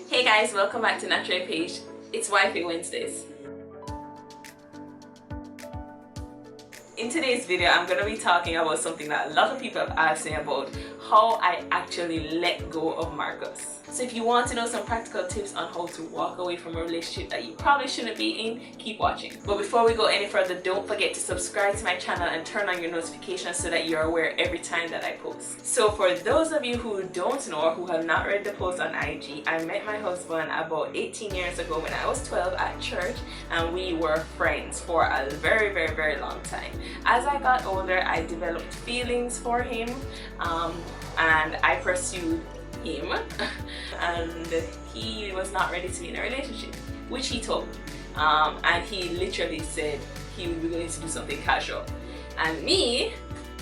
Hey guys, welcome back to NaturallyPaige. It's Wifey Wednesdays. In today's video, I'm going to be talking about something that a lot of people have asked me about, how I actually let go of Marcus. So if you want to know some practical tips on how to walk away from a relationship that you probably shouldn't be in, keep watching. But before we go any further, don't forget to subscribe to my channel and turn on your notifications so that you're aware every time that I post. So for those of you who don't know or who have not read the post on IG, I met my husband about 18 years ago when I was 12 at church, and we were friends for a very long time. As I got older, I developed feelings for him, and I pursued him, and he was not ready to be in a relationship, which he told me, and he literally said he would be willing to do something casual. And me,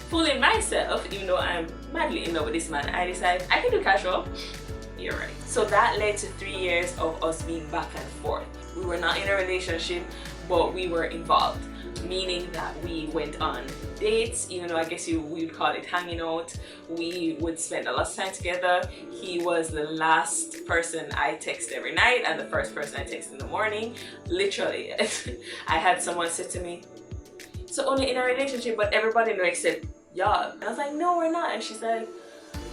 fooling myself, even though I'm madly in love with this man, I decided I can do casual. You're right. So that led to 3 years of us being back and forth. We were not in a relationship, but we were involved, meaning that we went on dates, even though I guess we would call it hanging out. We would spend a lot of time together. He was the last person I text every night and the first person I text in the morning. Literally. I had someone say to me, "So only in a relationship, but everybody know except y'all." And I was like, "No, we're not." And she's like,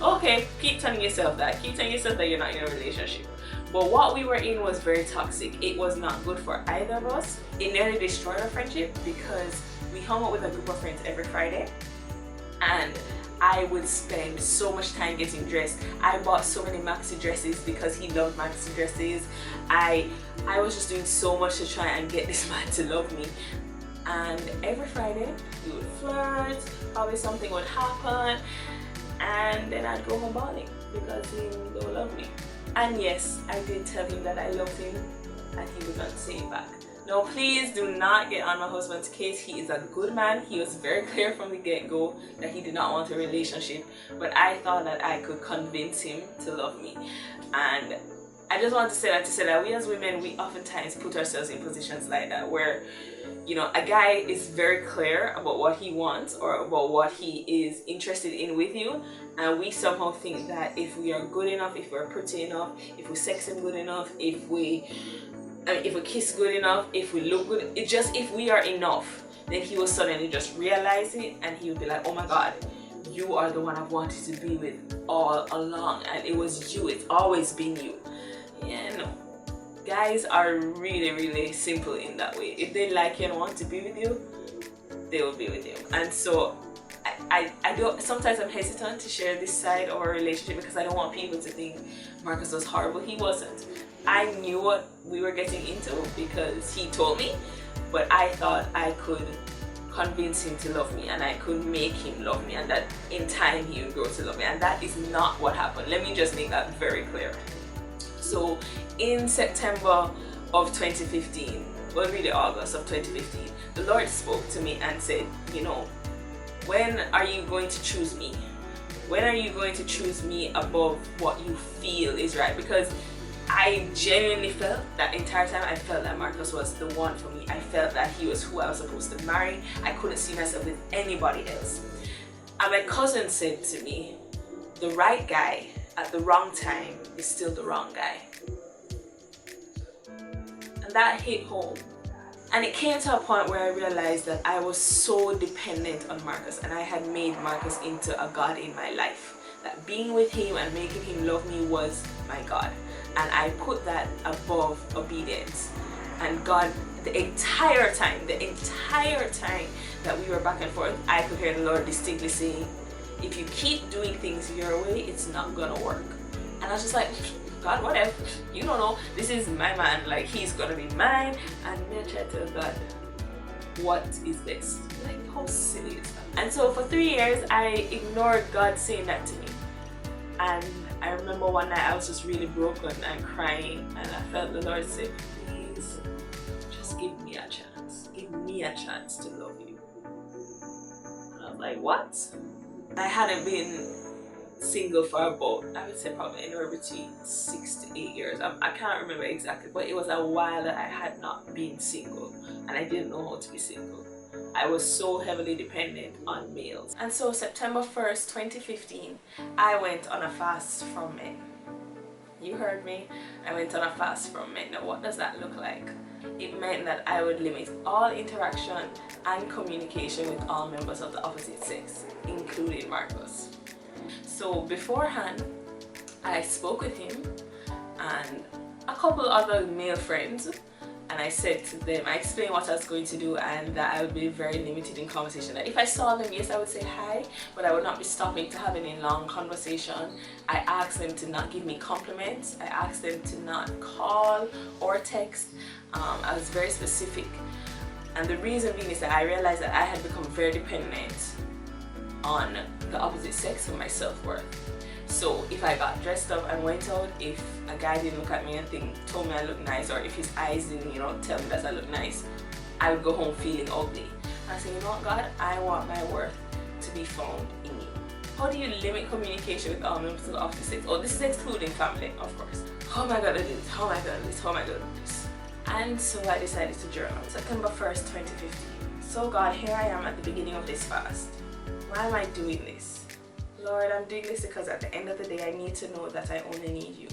"Okay, keep telling yourself that. Keep telling yourself that you're not in a relationship." But what we were in was very toxic. It was not good for either of us. It nearly destroyed our friendship because we hung out with a group of friends every Friday, and I would spend so much time getting dressed. I bought so many maxi dresses because he loved maxi dresses. I was just doing so much to try and get this man to love me. And every Friday we would flirt, probably something would happen, and then I'd go home bawling because he don't love me. And yes, I did tell him that I loved him, and he would not say it back. Now please do not get on my husband's case. He is a good man. He was very clear from the get-go that he did not want a relationship, but I thought that I could convince him to love me. And I just want to say that we as women, we oftentimes put ourselves in positions like that where, you know, a guy is very clear about what he wants or about what he is interested in with you, and we somehow think that if we are good enough, if we're pretty enough, if we sex him good enough, if we kiss good enough, if we look good, if we are enough, then he will suddenly just realize it, and he will be like, "Oh my God, you are the one I've wanted to be with all along, and it was you, it's always been you." Yeah, no. Guys are really simple in that way. If they like you and want to be with you, they will be with you. And so I don't, sometimes I'm hesitant to share this side of our relationship because I don't want people to think Marcus was horrible. He wasn't. I knew what we were getting into because he told me, but I thought I could convince him to love me, and I could make him love me, and that in time he would grow to love me, and that is not what happened. Let me just make that very clear. So in September of 2015, well really August of 2015, the Lord spoke to me and said, you know, when are you going to choose me? When are you going to choose me above what you feel is right? Because I genuinely felt that entire time, I felt that Marcus was the one for me. I felt that he was who I was supposed to marry. I couldn't see myself with anybody else. And my cousin said to me, the right guy at the wrong time is still the wrong guy. And that hit home. And it came to a point where I realized that I was so dependent on Marcus, and I had made Marcus into a God in my life. That being with him and making him love me was my God. And I put that above obedience. And God, the entire time that we were back and forth, I could hear the Lord distinctly saying, if you keep doing things your way, it's not gonna work. And I was just like, God, whatever, you don't know, this is my man, like he's gonna be mine. And then I tried to tell God, what is this? Like, how silly is that? And so for 3 years, I ignored God saying that to me. And I remember one night I was just really broken and crying, and I felt the Lord say, please, just give me a chance. Give me a chance to love you. And I was like, what? I hadn't been single for about, I would say probably anywhere between 6 to 8 years. I can't remember exactly, but it was a while that I had not been single, and I didn't know how to be single. I was so heavily dependent on males. And so September 1st, 2015, I went on a fast from men. You heard me. I went on a fast from men. Now what does that look like? It meant that I would limit all interaction and communication with all members of the opposite sex, including Marcus. So beforehand, I spoke with him and a couple other male friends, and I said to them, I explained what I was going to do and that I would be very limited in conversation. That if I saw them, yes, I would say hi, but I would not be stopping to have any long conversation. I asked them to not give me compliments. I asked them to not call or text. I was very specific. And the reason being is that I realized that I had become very dependent on the opposite sex for my self-worth. So if I got dressed up and went out, if a guy didn't look at me and told me I look nice, or if his eyes didn't, tell me that I look nice, I would go home feeling ugly. I said, you know what, God, I want my worth to be found in you. How do you limit communication with all members of the opposite sex? Oh, this is excluding family, of course. How am I gonna do this? How am I gonna do this? How am I gonna do this? And so I decided to journal. September 1st, 2015. So God, here I am at the beginning of this fast. Why am I doing this? Lord, I'm doing this because at the end of the day, I need to know that I only need you,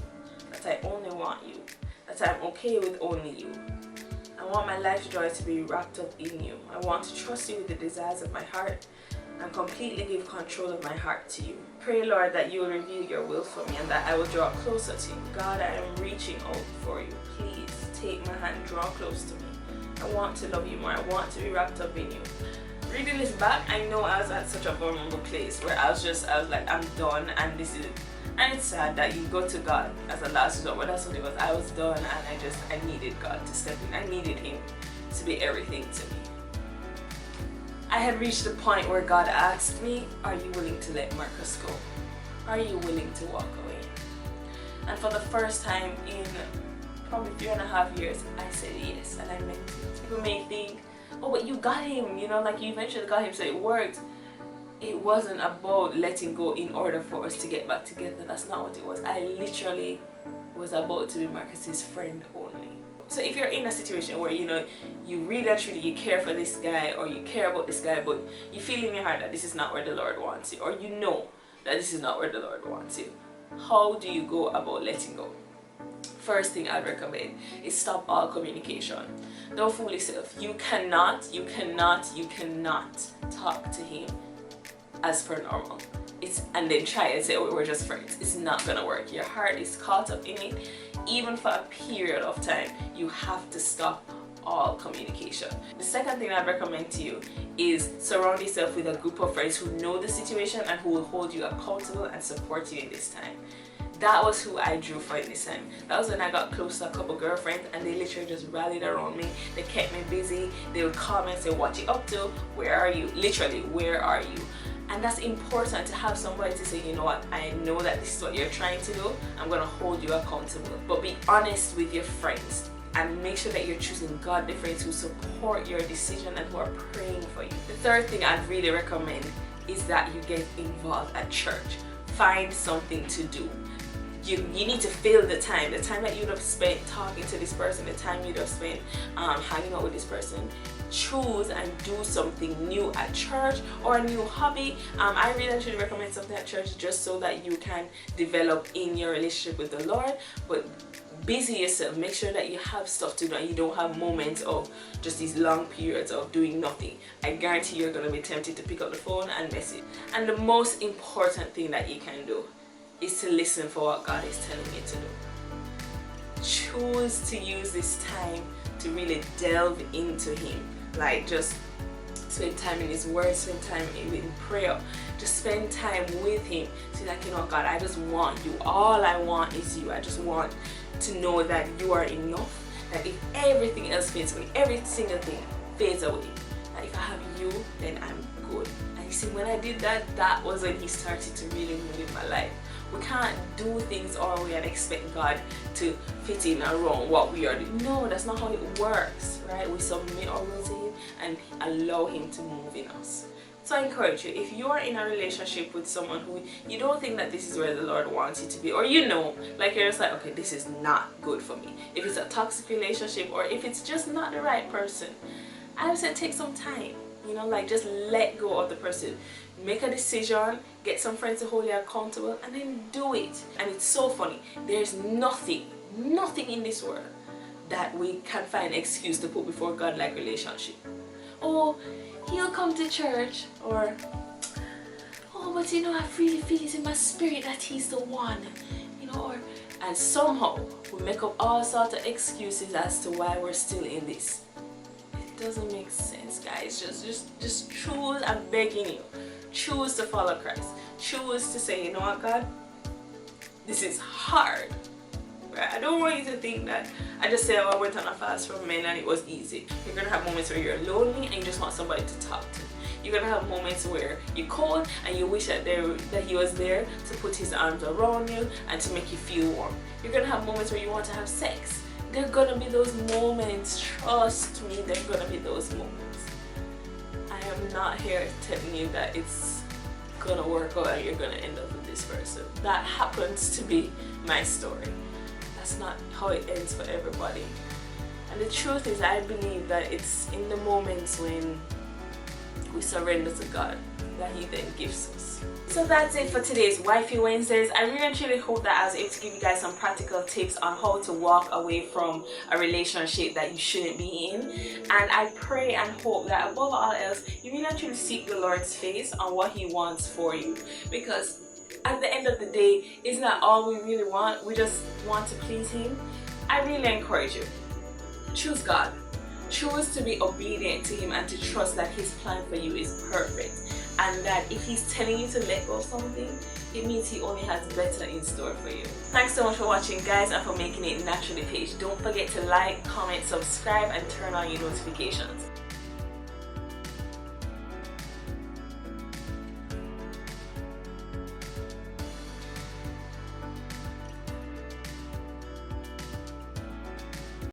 that I only want you, that I'm okay with only you. I want my life's joy to be wrapped up in you. I want to trust you with the desires of my heart and completely give control of my heart to you. Pray, Lord, that you will reveal your will for me and that I will draw closer to you. God, I am reaching out for you. Please take my hand, draw close to me. I want to love you more. I want to be wrapped up in you. Reading this back, I know I was at such a vulnerable place where I was like, I'm done, and this is it. And it's sad that you go to God as a last resort, but that's what it was. I was done, and I needed God to step in. I needed him to be everything to me. I had reached the point where God asked me, are you willing to let Marcus go? Are you willing to walk away? And for the first time in probably 3.5 years, I said yes, and I meant it. People may think, oh, but you got him, like you eventually got him, so it worked. It wasn't about letting go in order for us to get back together. That's not what it was. I literally was about to be Marcus's friend only. So if you're in a situation where you really and truly you care for this guy, or you care about this guy, but you feel in your heart that this is not where the Lord wants you, or you know that this is not where the Lord wants you, how do you go about letting go? First thing I'd recommend is stop all communication. Don't fool yourself. You cannot talk to him as per normal. And then try and say, oh, we're just friends. It's not gonna work. Your heart is caught up in it. Even for a period of time, you have to stop all communication. The second thing I'd recommend to you is surround yourself with a group of friends who know the situation and who will hold you accountable and support you in this time. That was who I drew for in this time. That was when I got close to a couple girlfriends, and they literally just rallied around me. They kept me busy. They would call me and say, what you up to? Where are you? Literally, where are you? And that's important, to have somebody to say, you know what, I know that this is what you're trying to do. I'm going to hold you accountable. But be honest with your friends and make sure that you're choosing godly friends who support your decision and who are praying for you. The third thing I'd really recommend is that you get involved at church. Find something to do. You need to fill the time that you'd have spent talking to this person, the time you'd have spent hanging out with this person. Choose and do something new at church, or a new hobby. I really should recommend something at church just so that you can develop in your relationship with the Lord. But busy yourself. Make sure that you have stuff to do and you don't have moments of just these long periods of doing nothing. I guarantee you're going to be tempted to pick up the phone and message. And the most important thing that you can do is to listen for what God is telling you to do. Choose to use this time to really delve into him. Like, just spend time in his word, spend time in prayer, just spend time with him. Say like, you know, God, I just want you. All I want is you. I just want to know that you are enough, that if everything else fades away, every single thing fades away, that if I have you, then I'm good. And you see, when I did that, that was when he started to really move in my life. We can't do things our way and expect God to fit in around what we are doing. No, that's not how it works, right? We submit our will to him and allow him to move in us. So I encourage you, if you are in a relationship with someone who you don't think that this is where the Lord wants you to be, or you know, like you're just like, okay, this is not good for me. If it's a toxic relationship, or if it's just not the right person, I would say take some time, you know, like just let go of the person. make a decision, get some friends to hold you accountable, and then do it. And it's so funny, there's nothing in this world that we can find excuse to put before God like relationship. Oh, he'll come to church, or oh, but you know, I really feel it in my spirit that he's the one, you know, or, and somehow we make up all sorts of excuses as to why we're still in this. It doesn't make sense, guys. Just choose. I'm begging you, choose to follow Christ. Choose to say, you know what, God, this is hard. Right? I don't want you to think that I just said, oh, I went on a fast from men and it was easy. You're gonna have moments where you're lonely and you just want somebody to talk to. You're gonna have moments where you're cold and you wish that he was there to put his arms around you and to make you feel warm. You're gonna have moments where you want to have sex. There are gonna be those moments. Trust me, there are gonna be those moments. I am not here telling you that it's gonna work out and you're gonna end up with this person. That happens to be my story. That's not how it ends for everybody. And the truth is, I believe that it's in the moments when we surrender to God that he then gives us. So that's it for today's Wifey Wednesdays. I really and truly hope that I was able to give you guys some practical tips on how to walk away from a relationship that you shouldn't be in. And I pray and hope that above all else, you really and truly seek the Lord's face on what he wants for you. Because at the end of the day, isn't that all we really want? We just want to please him. I really encourage you, choose God. Choose to be obedient to him and to trust that his plan for you is perfect, and that if he's telling you to let go of something, it means he only has better in store for you. Thanks so much for watching, guys, and for making it Naturally Paige. Don't forget to like, comment, subscribe, and turn on your notifications.